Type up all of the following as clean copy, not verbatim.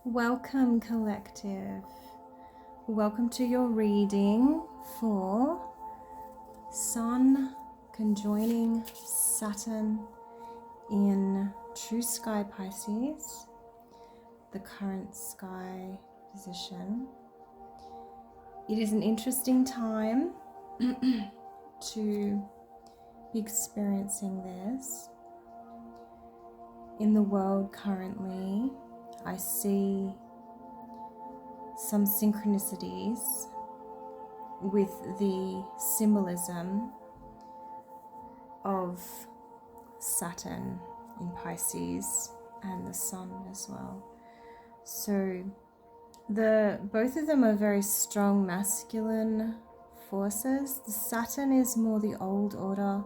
Welcome, collective. Welcome to your reading for Sun conjoining Saturn in True Sky Pisces, the current sky position. It is an interesting time to be experiencing this. In the world currently, I see some synchronicities with the symbolism of Saturn in Pisces and the Sun as well. So both of them are very strong masculine forces. The Saturn is more the old order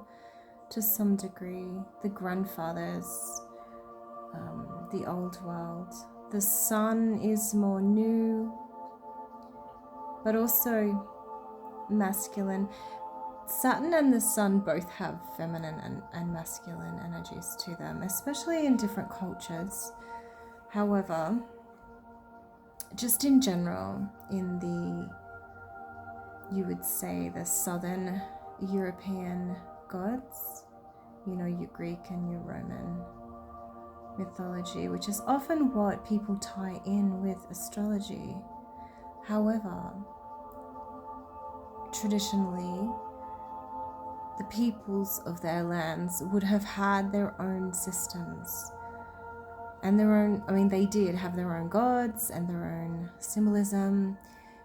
to some degree, the grandfathers, the old world. The Sun is more new, but also masculine. Saturn and the Sun both have feminine and masculine energies to them, especially in different cultures. However, just in general, in you would say the Southern European gods, your Greek and your Roman mythology, which is often what people tie in with astrology. However, traditionally, the peoples of their lands would have had their own systems and they did have their own gods and their own symbolism,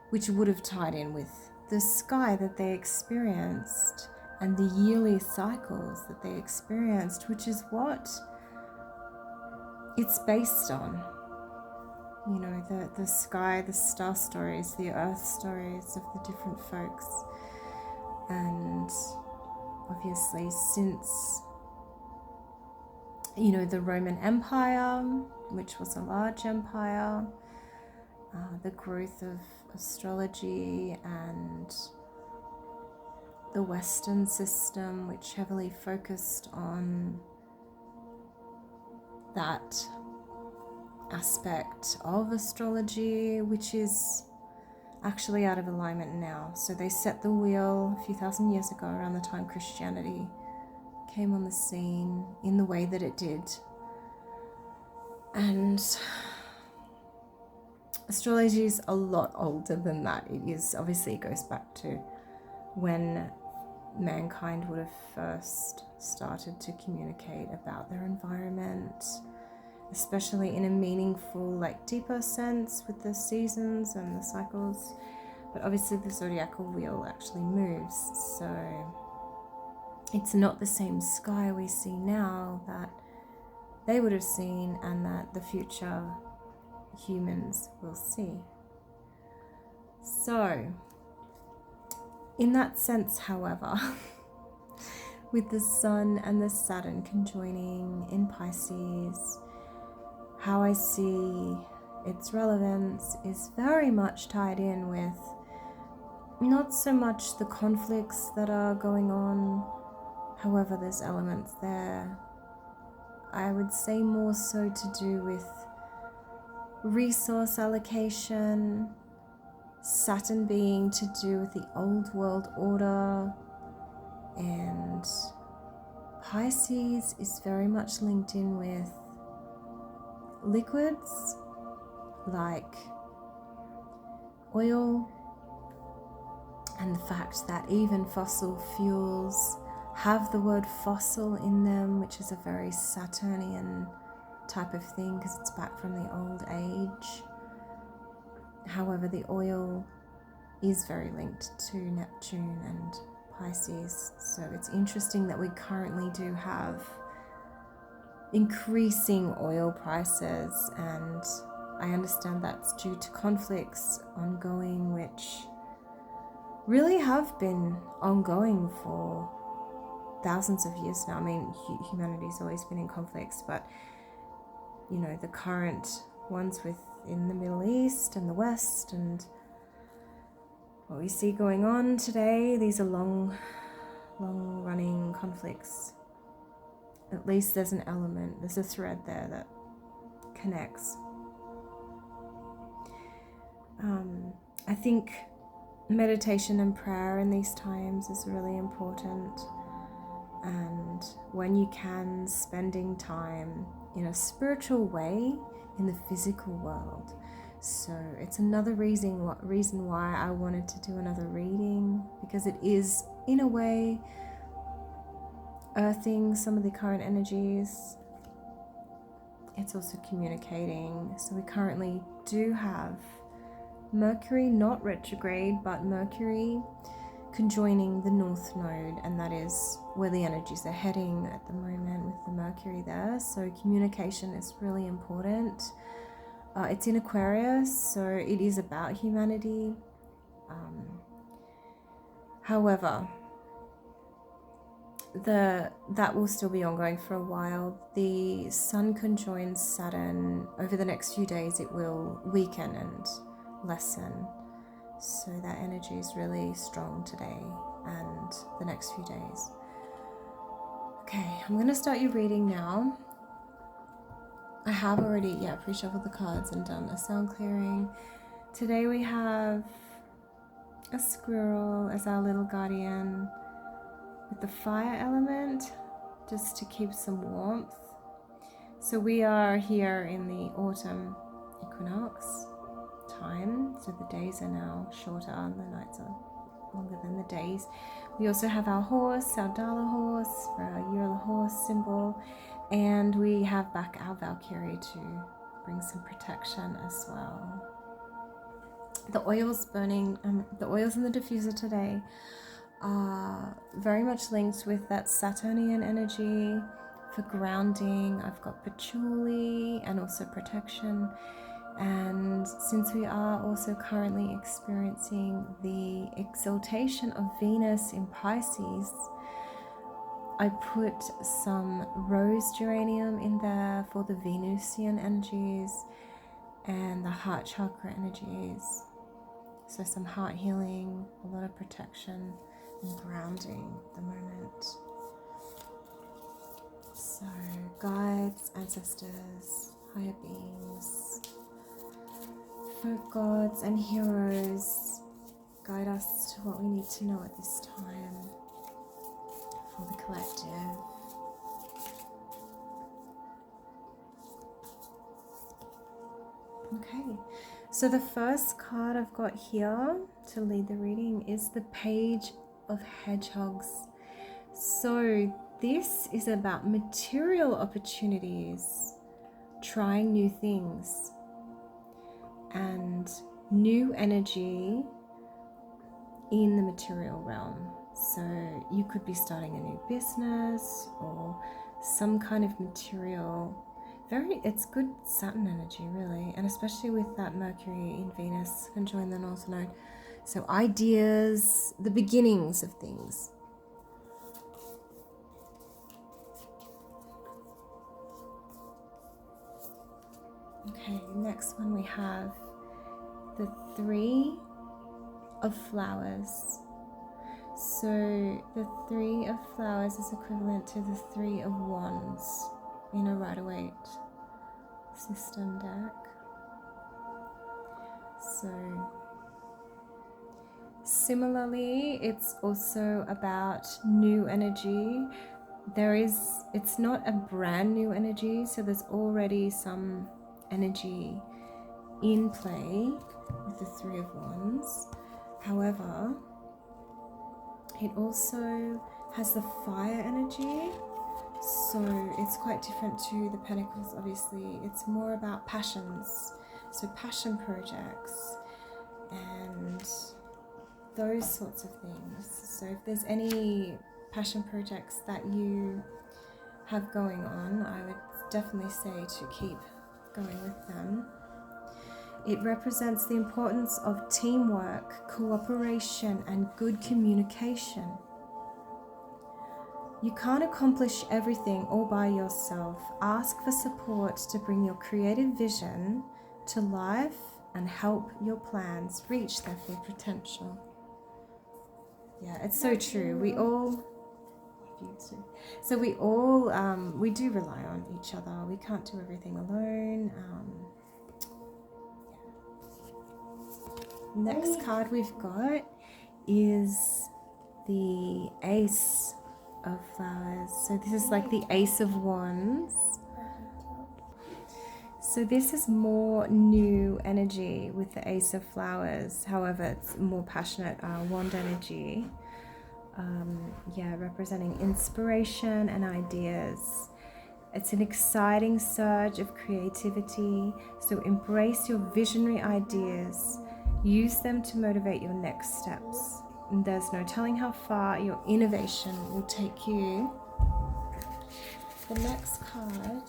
which would have tied in with the sky that they experienced and the yearly cycles that they experienced, which is what it's based on. The sky, the star stories, the earth stories of the different folks. And obviously since, the Roman Empire, which was a large empire, the growth of astrology and the Western system, which heavily focused on that aspect of astrology, which is actually out of alignment now. So they set the wheel a few thousand years ago, around the time Christianity came on the scene in the way that it did. And astrology is a lot older than that. It goes back to when mankind would have first started to communicate about their environment, especially in a meaningful, deeper sense with the seasons and the cycles. But obviously the zodiacal wheel actually moves, so it's not the same sky we see now that they would have seen and that the future humans will see. So in that sense, however, with the Sun and the Saturn conjoining in Pisces, how I see its relevance is very much tied in with not so much the conflicts that are going on, however there's elements there. I would say more so to do with resource allocation, Saturn being to do with the old world order, and Pisces is very much linked in with liquids like oil, and the fact that even fossil fuels have the word fossil in them, which is a very Saturnian type of thing because it's back from the old age. However, the oil is very linked to Neptune and Pisces, so it's interesting that we currently do have increasing oil prices, and I understand that's due to conflicts ongoing, which really have been ongoing for thousands of years now. Humanity's always been in conflicts, but the current ones within the Middle East and the West and what we see going on today, these are long running conflicts. At least there's a thread there that connects. I think meditation and prayer in these times is really important, and when you can, spending time in a spiritual way in the physical world. So it's another reason why I wanted to do another reading, because it is in a way earthing some of the current energies. It's also communicating. So we currently do have Mercury, not retrograde, but Mercury conjoining the North Node, and that is where the energies are heading at the moment with the Mercury there. So communication is really important. It's in Aquarius, so it is about humanity. However, that will still be ongoing for a while. The Sun conjoins Saturn over the next few days. It will weaken and lessen. So that energy is really strong today and the next few days. Okay, I'm going to start your reading now. I have already, pre-shuffled the cards and done a sound clearing. Today we have a squirrel as our little guardian with the fire element, just to keep some warmth. So we are here in the autumn equinox time, so the days are now shorter and the nights are longer than the days. We also have our horse, our Dala horse, for our Euro horse symbol, and we have back our Valkyrie to bring some protection as well. The oils burning, the oils in the diffuser today are very much linked with that Saturnian energy for grounding. I've got patchouli and also protection. And since we are also currently experiencing the exaltation of Venus in Pisces, I put some rose geranium in there for the Venusian energies and the heart chakra energies. So some heart healing, a lot of protection and grounding at the moment. So guides, ancestors, higher beings, folk gods and heroes, guide us to what we need to know at this time for the collective. Okay, so the first card I've got here to lead the reading is the Page of Hedgehogs. So this is about material opportunities, trying new things, and new energy in the material realm. So you could be starting a new business or some kind of material. It's good Saturn energy, really, and especially with that Mercury in Venus conjoin the North Node. So ideas, the beginnings of things. Okay, next one we have the Three of Flowers. So the Three of Flowers is equivalent to the Three of Wands in a Rider-Waite system deck. So similarly, it's also about new energy. It's not a brand new energy, so there's already some energy in play with the Three of Wands. However, it also has the fire energy, so it's quite different to the Pentacles. Obviously, it's more about passions, so passion projects and those sorts of things. So if there's any passion projects that you have going on, I would definitely say to keep going with them. It represents the importance of teamwork, cooperation, and good communication. You can't accomplish everything all by yourself. Ask for support to bring your creative vision to life and help your plans reach their full potential. Yeah, it's so true. We all, we do rely on each other. We can't do everything alone. Next card we've got is the Ace of Flowers. So this is like the Ace of Wands. So this is more new energy with the Ace of Flowers. However, it's more passionate wand energy. Yeah, representing inspiration and ideas. It's an exciting surge of creativity. So embrace your visionary ideas. Use them to motivate your next steps. And there's no telling how far your innovation will take you. The next card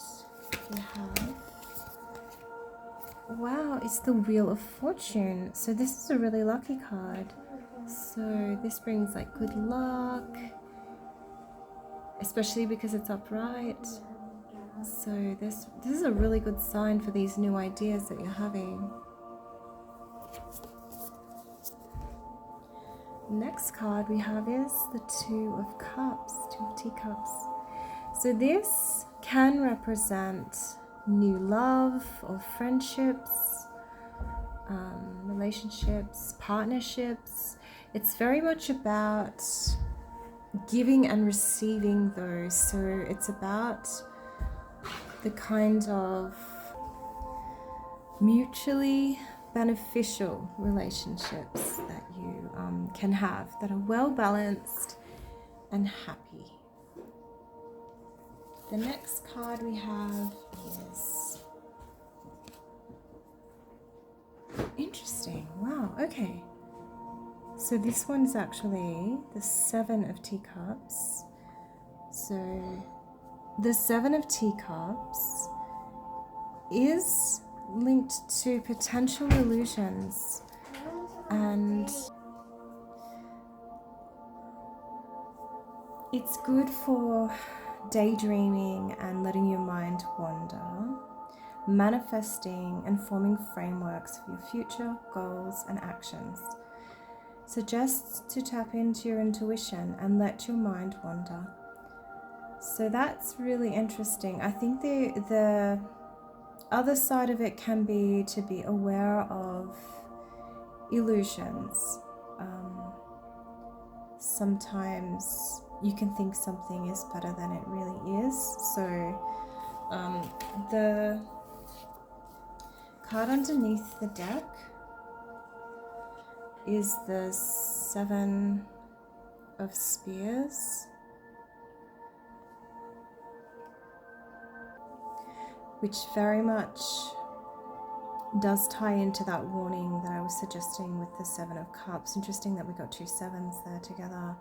we have, wow, it's the Wheel of Fortune. So this is a really lucky card. So this brings like good luck, especially because it's upright. So this is a really good sign for these new ideas that you're having. Next card we have is the Two of Cups, Two of Teacups. So this can represent new love or friendships, relationships, partnerships. It's very much about giving and receiving those. So it's about the kind of mutually beneficial relationships that you can have that are well balanced and happy. The next card we have is interesting. Wow, okay. So this one's actually the Seven of Teacups. So the Seven of Teacups is linked to potential illusions, and it's good for daydreaming and letting your mind wander, manifesting and forming frameworks for your future goals and actions. Suggests to tap into your intuition and let your mind wander. So that's really interesting. I think the other side of it can be to be aware of illusions. Sometimes you can think something is better than it really is. So the card underneath the deck is the Seven of Spears, which very much does tie into that warning that I was suggesting with the Seven of Cups. Interesting that we got two sevens there together.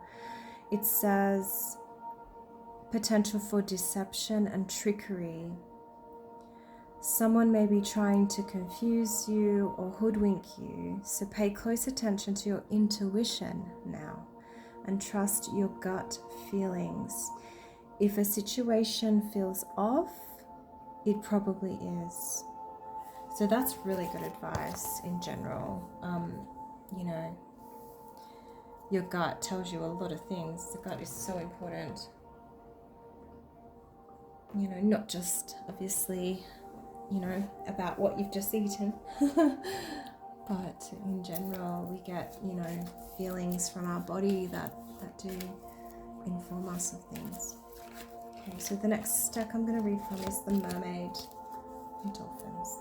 It says potential for deception and trickery. Someone may be trying to confuse you or hoodwink you, so pay close attention to your intuition now and trust your gut feelings. If a situation feels off, it probably is. So that's really good advice in general. You know, your gut tells you a lot of things. The gut is so important. You know, not just obviously, you know, about what you've just eaten, but in general, we get, you know, feelings from our body that do inform us of things. Okay, so the next deck I'm going to read from is the Mermaid and Dolphins.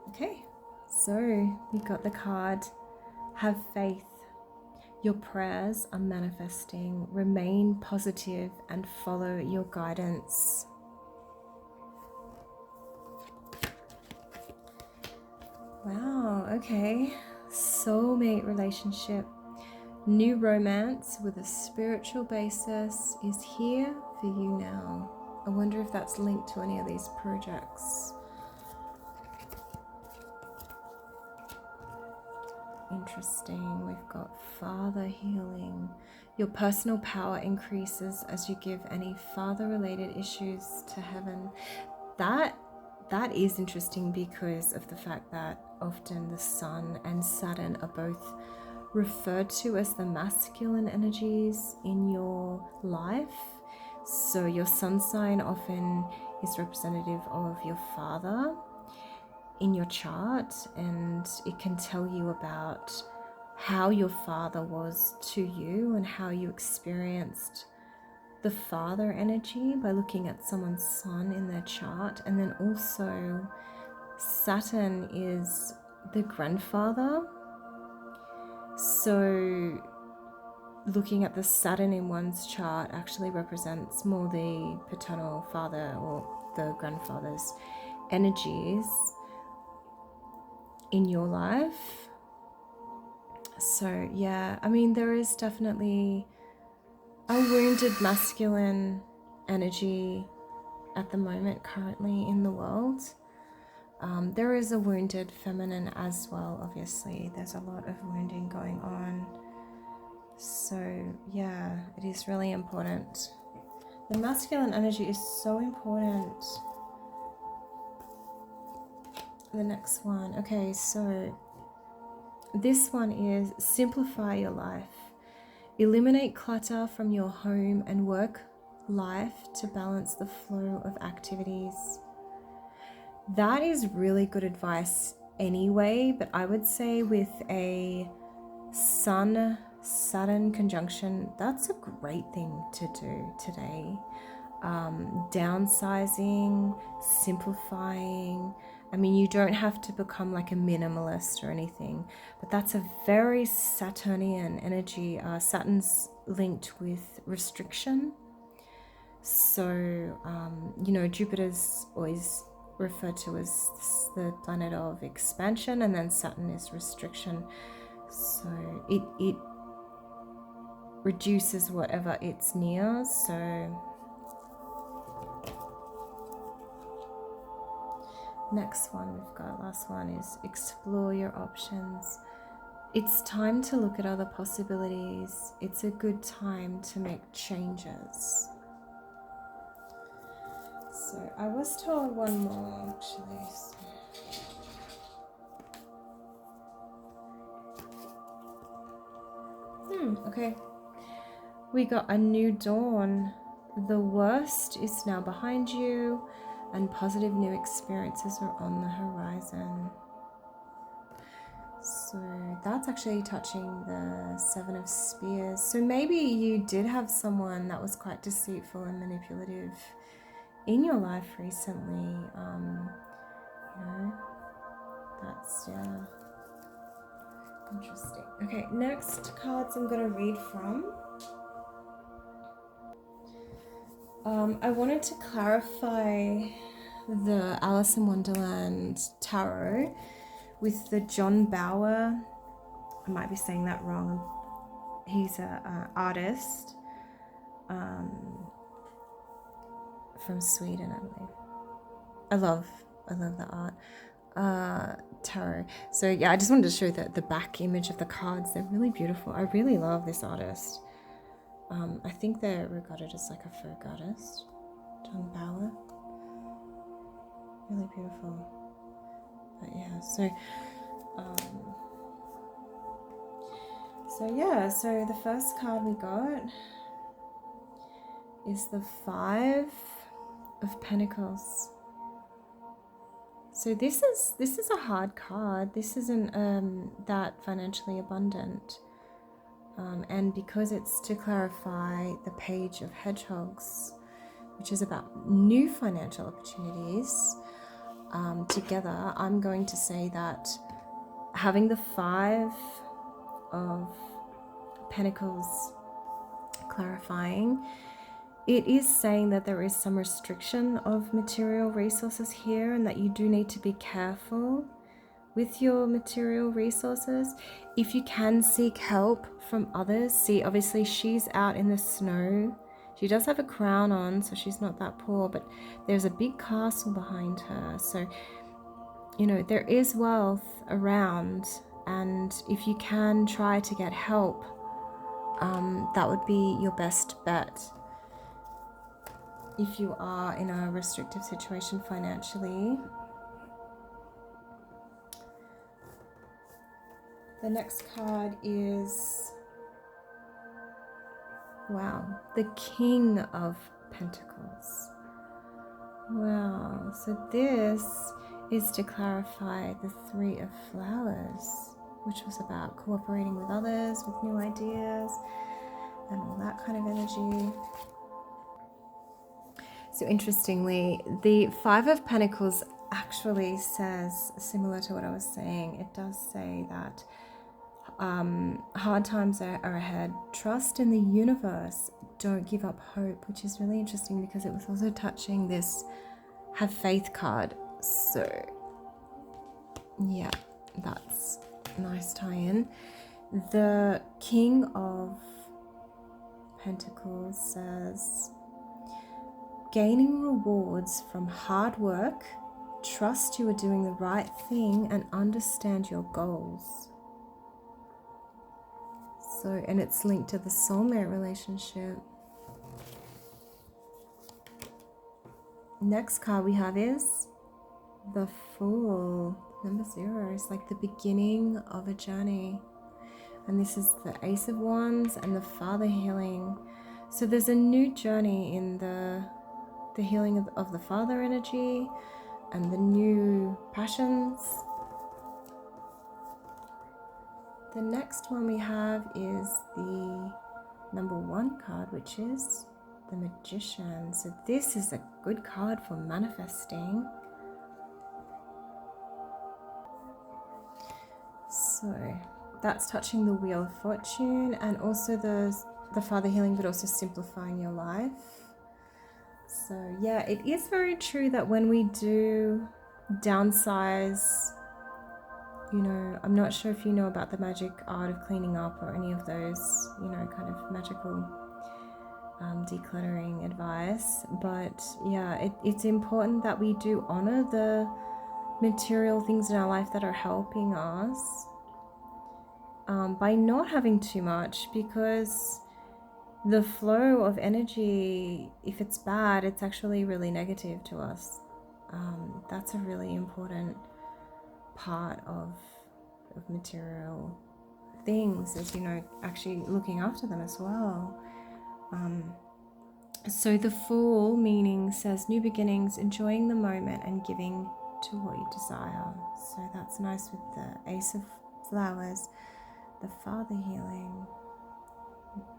Okay, so we got the card, Have Faith. Your prayers are manifesting. Remain positive and follow your guidance. Wow, okay. Soulmate relationship. New romance with a spiritual basis is here for you now. I wonder if that's linked to any of these projects. Interesting. We've got father healing. Your personal power increases as you give any father-related issues to heaven. That is interesting because of the fact that often the Sun and Saturn are both referred to as the masculine energies in your life. So your sun sign often is representative of your father in your chart, and it can tell you about how your father was to you and how you experienced the father energy by looking at someone's sun in their chart. And then also Saturn is the grandfather, so looking at the Saturn in one's chart actually represents more the paternal father or the grandfather's energies in your life. So yeah, I mean, there is definitely a wounded masculine energy at the moment currently in the world. There is a wounded feminine as well, obviously. There's a lot of wounding going on. So yeah, it is really important. The masculine energy is so important. The next one. Okay, so this one is simplify your life. Eliminate clutter from your home and work life to balance the flow of activities. That is really good advice anyway, but I would say with a Sun-Saturn conjunction, that's a great thing to do today. Downsizing, simplifying. I mean, you don't have to become like a minimalist or anything, but that's a very Saturnian energy. Saturn's linked with restriction. So, Jupiter's always referred to as the planet of expansion, and then Saturn is restriction. So it reduces whatever it's near. So next one we've got, last one, is explore your options. It's time to look at other possibilities. It's a good time to make changes. So I was told one more actually. Okay. We got a new dawn. The worst is now behind you, and positive new experiences are on the horizon. So that's actually touching the Seven of Spears. So maybe you did have someone that was quite deceitful and manipulative in your life recently. That's, yeah, interesting. Okay, next cards I'm going to read from. I wanted to clarify the Alice in Wonderland Tarot with the John Bauer. I might be saying that wrong. He's an artist from Sweden, I believe. I love the art. Tarot. So yeah, I just wanted to show the back image of the cards. They're really beautiful. I really love this artist. I think they're regarded as like a folk artist. John Bauer. Really beautiful. But yeah, so the first card we got is the Five of Pentacles. So this is a hard card. This isn't that financially abundant. And because it's to clarify the Page of Hedgehogs, which is about new financial opportunities, together, I'm going to say that having the Five of Pentacles clarifying, it is saying that there is some restriction of material resources here, and that you do need to be careful with your material resources. If you can seek help from others, see, obviously she's out in the snow. She does have a crown on, so she's not that poor, but there's a big castle behind her. So, there is wealth around, and if you can try to get help, that would be your best bet. If you are in a restrictive situation financially. The next card is, wow, the King of Pentacles. Wow, so this is to clarify the Three of Flowers, which was about cooperating with others, with new ideas, and all that kind of energy. So interestingly, the Five of Pentacles actually says, similar to what I was saying, it does say that hard times are ahead. Trust in the universe. Don't give up hope, which is really interesting because it was also touching this have faith card. So yeah, that's a nice tie-in. The King of Pentacles says, gaining rewards from hard work, trust you are doing the right thing and understand your goals. So, and it's linked to the soulmate relationship. Next card we have is the Fool. Number 0 is like the beginning of a journey. And this is the Ace of Wands and the Father healing. So there's a new journey in the healing of the Father energy and the new passions. The next one we have is the number 1 card, which is the Magician. So this is a good card for manifesting. So that's touching the Wheel of Fortune and also the Father healing, but also simplifying your life. So yeah, it is very true that when we do downsize, you know, I'm not sure if you know about the magic art of cleaning up or any of those, you know, kind of magical decluttering advice, but yeah, it's important that we do honor the material things in our life that are helping us by not having too much, because the flow of energy, if it's bad, it's actually really negative to us. That's a really important part of material things, is, you know, actually looking after them as well. So the Fool meaning says new beginnings, enjoying the moment and giving to what you desire. So that's nice with the Ace of Flowers, the Father healing.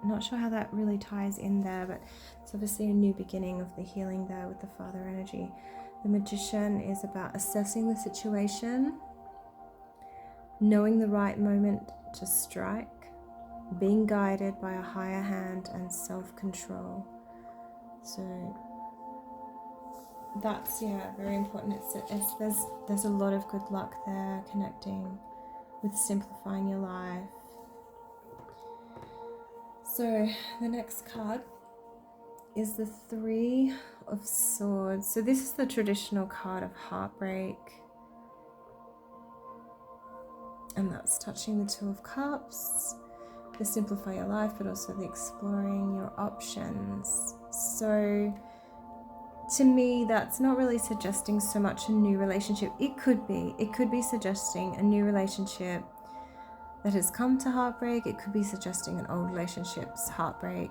Not sure how that really ties in there, but it's obviously a new beginning of the healing there with the Father energy. The Magician is about assessing the situation, knowing the right moment to strike, being guided by a higher hand, and self-control. So that's, yeah, very important. There's a lot of good luck there, connecting with simplifying your life. So the next card is the Three of Swords. So this is the traditional card of heartbreak, and that's touching the Two of Cups, the simplify your life, but also the exploring your options. So to me, that's not really suggesting so much a new relationship. It could be suggesting a new relationship that has come to heartbreak. It could be suggesting an old relationship's heartbreak,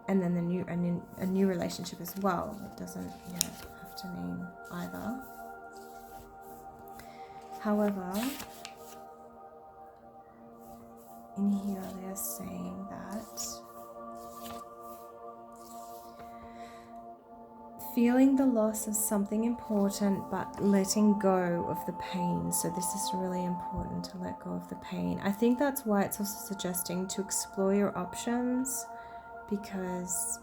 and then a new relationship as well. It doesn't have to mean either. However, in here they're saying that feeling the loss of something important, but letting go of the pain. So this is really important, to let go of the pain. I think that's why it's also suggesting to explore your options, because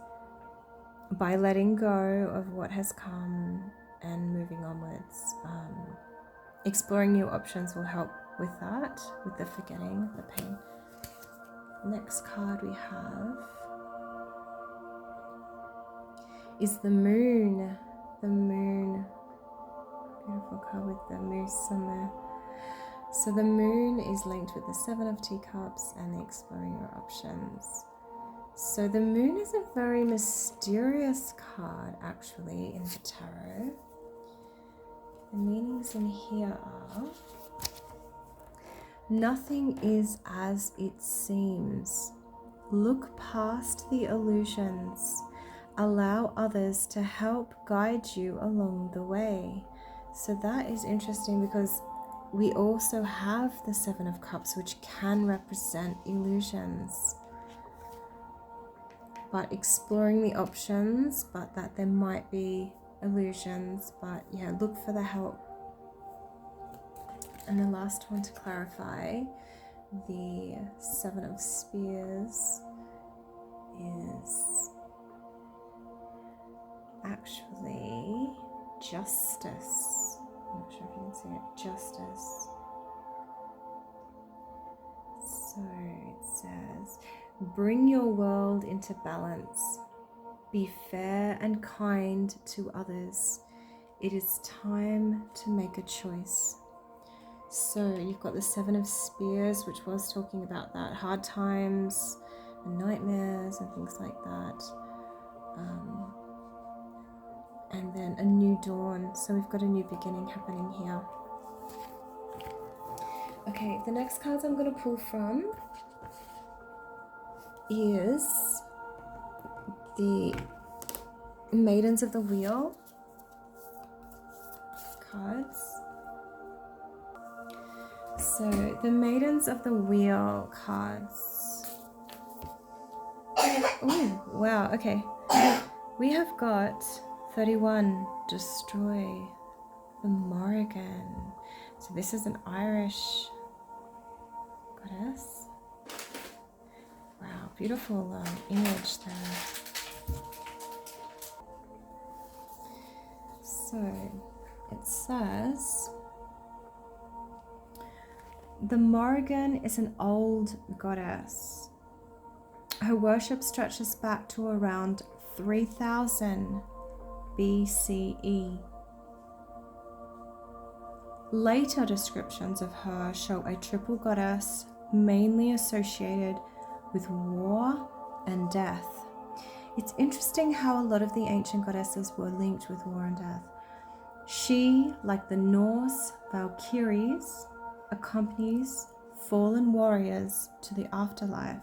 by letting go of what has come and moving onwards, exploring new options will help with that, with the forgetting the pain. Next card we have is the Moon. The Moon, beautiful card with the moose on there. So the Moon is linked with the Seven of Teacups and the exploring your options. So the Moon is a very mysterious card, actually, in the tarot. The meanings in here are: nothing is as it seems. Look past the illusions. Allow others to help guide you along the way. So that is interesting, because we also have the Seven of Cups, which can represent illusions. But exploring the options, but that there might be illusions. But yeah, look for the help. And the last one to clarify, the Seven of Spears is actually justice. I'm not sure if you can see it. Justice. So it says, bring your world into balance. Be fair and kind to others. It is time to make a choice. So you've got the Seven of Spears, which was talking about that, hard times and nightmares and things like that. And then a new dawn. So we've got a new beginning happening here. Okay, the next cards I'm going to pull from is the Maidens of the Wheel cards. So the Maidens of the Wheel cards. Oh, wow, okay. We have got 31, destroy the Morrigan. So this is an Irish goddess. Wow, beautiful image there. So it says, the Morrigan is an old goddess. Her worship stretches back to around 3000 BCE. Later descriptions of her show a triple goddess mainly associated with war and death. It's interesting how a lot of the ancient goddesses were linked with war and death. She, like the Norse Valkyries, accompanies fallen warriors to the afterlife.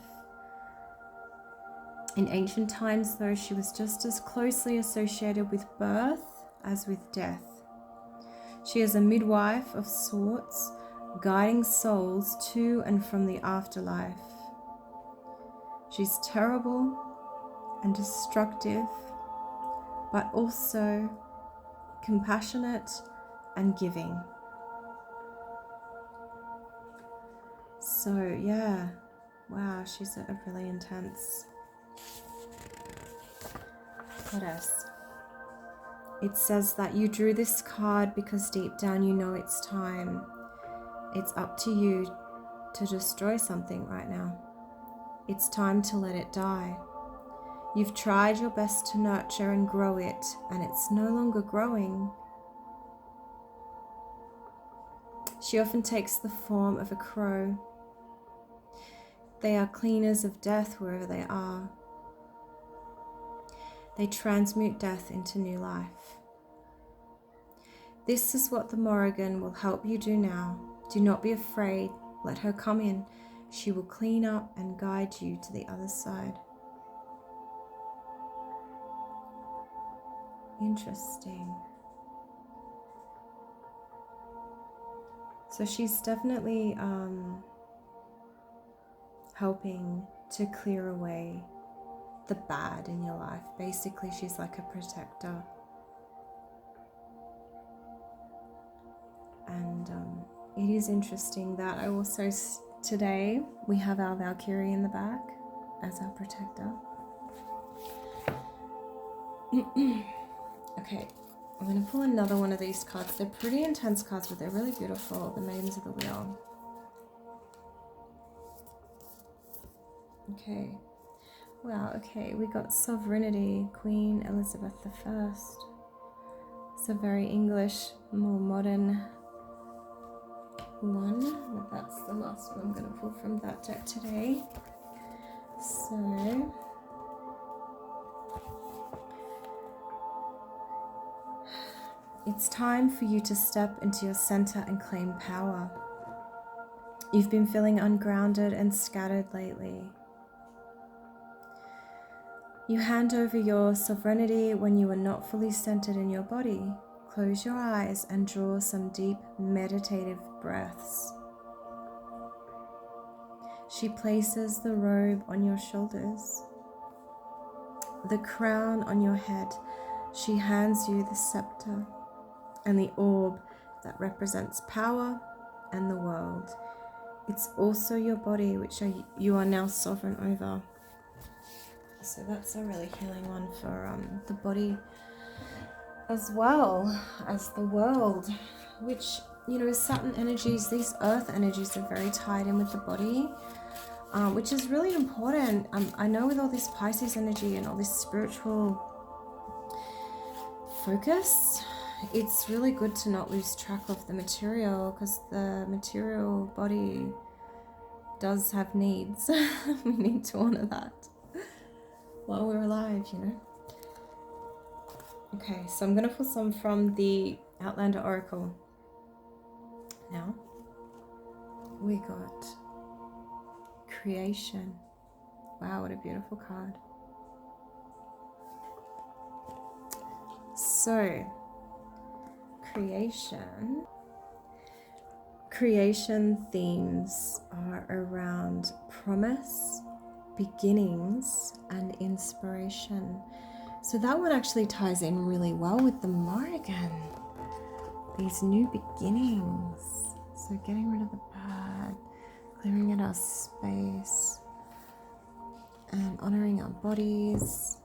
In ancient times, though, she was just as closely associated with birth as with death. She is a midwife of sorts, guiding souls to and from the afterlife. She's terrible and destructive, but also compassionate and giving. So yeah, wow, she's a really intense goddess. It says that you drew this card because deep down you know it's time. It's up to you to destroy something right now. It's time to let it die. You've tried your best to nurture and grow it, and it's no longer growing. She often takes the form of a crow. They are cleaners of death wherever they are. They transmute death into new life. This is what the Morrigan will help you do now. Do not be afraid. Let her come in. She will clean up and guide you to the other side. Interesting. So she's definitely helping to clear away the bad in your life. Basically, she's like a protector. And it is interesting that I also, today, we have our Valkyrie in the back as our protector. Okay, I'm going to pull another one of these cards. They're pretty intense cards, but they're really beautiful. The Maidens of the Wheel. Okay. Wow, okay, we got Sovereignty, Queen Elizabeth I. It's a very English, more modern one, but that's the last one I'm going to pull from that deck today. So, it's time for you to step into your center and claim power. You've been feeling ungrounded and scattered lately. You hand over your sovereignty when you are not fully centered in your body. Close your eyes and draw some deep meditative breaths. She places the robe on your shoulders, the crown on your head. She hands you the scepter and the orb that represents power and the world. It's also your body, which you are now sovereign over. So that's a really healing one for the body as well as the world, which, you know, Saturn energies, these earth energies are very tied in with the body, which is really important. I know with all this Pisces energy and all this spiritual focus, it's really good to not lose track of the material, because the material body does have needs. We need to honor that while we're alive, you know. Okay, so I'm going to pull some from the Outlander Oracle. Now, we got Creation. Wow, what a beautiful card. So, Creation themes are around promise, beginnings, and inspiration. So that one actually ties in really well with the Morrigan. These new beginnings. So getting rid of the bad, clearing out our space, and honoring our bodies.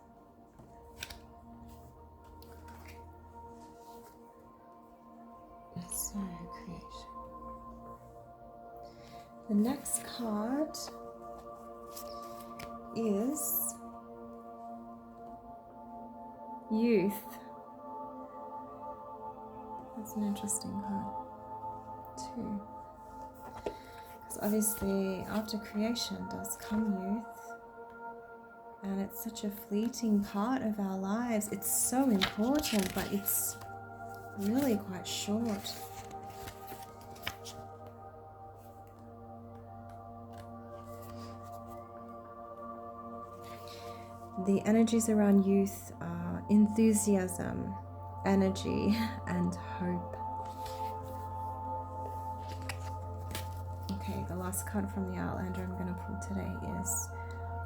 So, creation. The next card is Youth. That's an interesting card too, because obviously after creation does come youth, and it's such a fleeting part of our lives. It's so important, but it's really quite short. The energies around youth are enthusiasm, energy, and hope. Okay, the last card from the Outlander I'm going to pull today is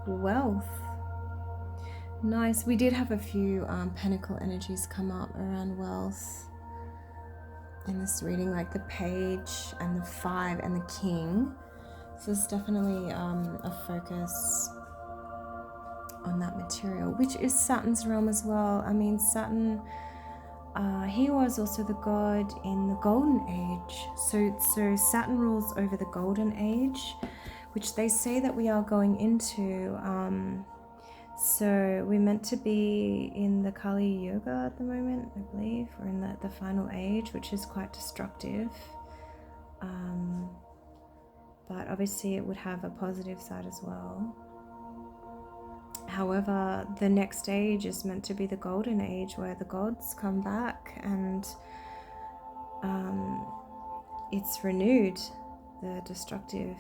Wealth. Nice. We did have a few pentacle energies come up around wealth in this reading, like the Page and the 5 and the King. So it's definitely a focus on that material, which is Saturn's realm as well. I mean, Saturn, he was also the god in the Golden Age. So Saturn rules over the Golden Age, which they say that we are going into. So we're meant to be in the Kali Yuga at the moment, I believe, or in the final age, which is quite destructive. But obviously it would have a positive side as well. However, the next age is meant to be the Golden Age, where the gods come back and it's renewed, the destructive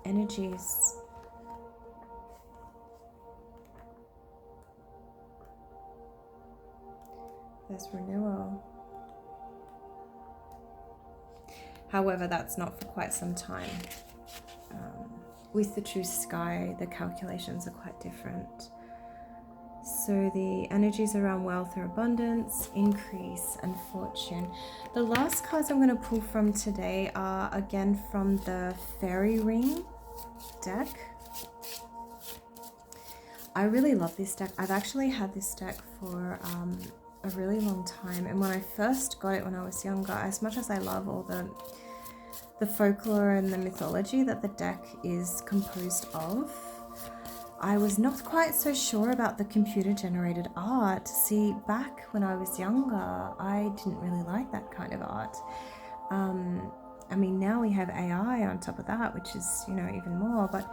energies. There's renewal. However, that's not for quite some time. With the true sky, the calculations are quite different. So the energies around wealth are abundance, increase, and fortune. The last cards I'm going to pull from today are again from the Fairy Ring deck. I really love this deck. I've actually had this deck for a really long time, and when I first got it when I was younger, as much as I love all the folklore and the mythology that the deck is composed of, I was not quite so sure about the computer generated art. See, back when I was younger, I didn't really like that kind of art. I mean, now we have AI on top of that, which is, you know, even more, but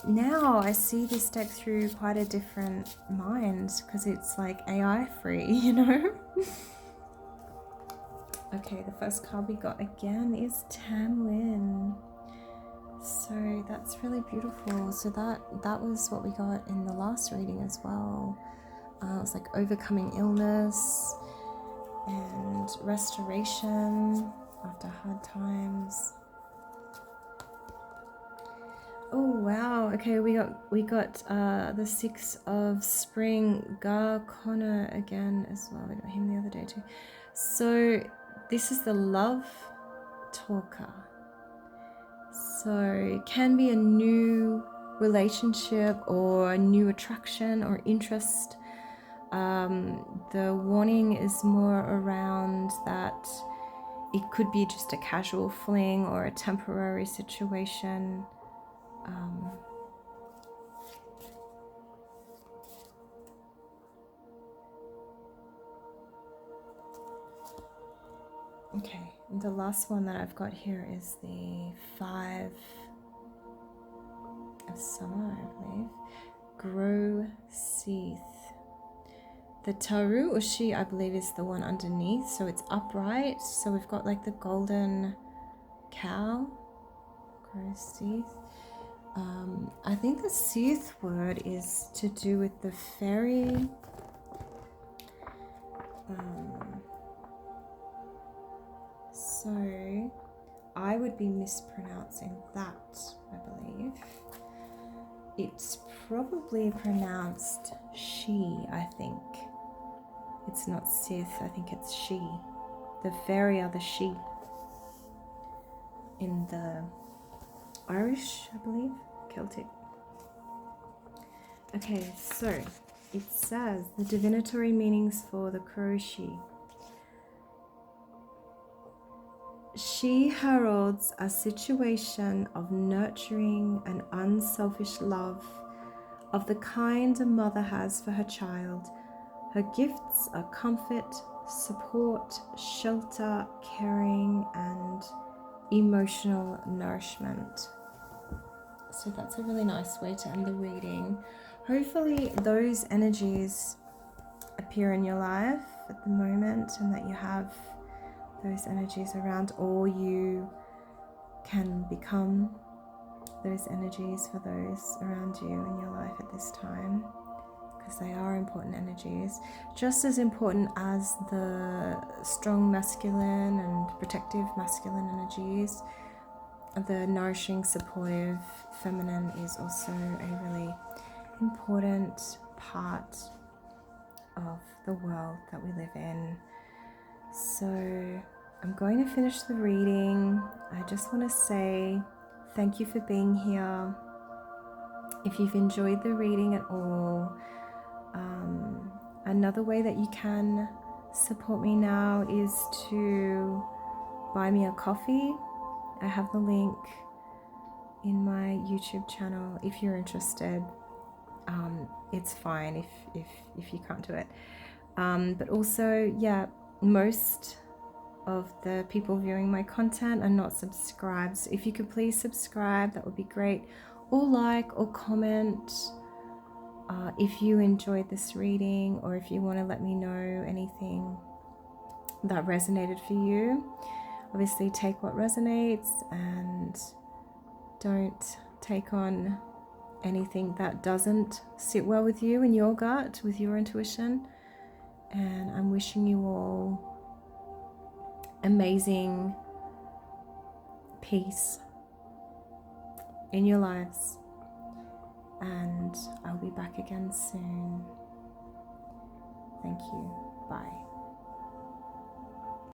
now I see this deck through quite a different mind, because it's like AI free, you know? Okay, the first card we got again is Tamlin. So that's really beautiful. So that was what we got in the last reading as well. It was like overcoming illness and restoration after hard times. Oh wow, okay, we got the 6 of Spring, Gar Connor again as well. We got him the other day too. So this is the love talker. So it can be a new relationship or a new attraction or interest. The warning is more around that it could be just a casual fling or a temporary situation. Okay, and the last one that I've got here is the 5 of Summer, I believe. Grow Seeth. The Taru or She, I believe, is the one underneath, so it's upright. So we've got like the golden cow. Grow Seeth. I think the Seeth word is to do with the fairy. So I would be mispronouncing that, I believe. It's probably pronounced she, I think. It's not Sith, I think it's she. The fairy are the she. In the Irish, I believe, Celtic. Okay, so it says the divinatory meanings for the crow she. She heralds a situation of nurturing and unselfish love of the kind a mother has for her child. Her gifts are comfort, support, shelter, caring, and emotional nourishment. So that's a really nice way to end the reading. Hopefully those energies appear in your life at the moment and that you have those energies around, or you can become those energies for those around you in your life at this time, because they are important energies, just as important as the strong masculine and protective masculine energies. The nourishing, supportive feminine is also a really important part of the world that we live in. So I'm going to finish the reading. I just want to say thank you for being here. If you've enjoyed the reading at all, another way that you can support me now is to buy me a coffee. I have the link in my YouTube channel if you're interested. It's fine if you can't do it. But also, yeah, most of the people viewing my content are not subscribed. So if you could please subscribe, that would be great. Or like or comment if you enjoyed this reading, or if you want to let me know anything that resonated for you. Obviously take what resonates and don't take on anything that doesn't sit well with you in your gut, with your intuition. And I'm wishing you all amazing peace in your lives, and I'll be back again soon. Thank you. Bye.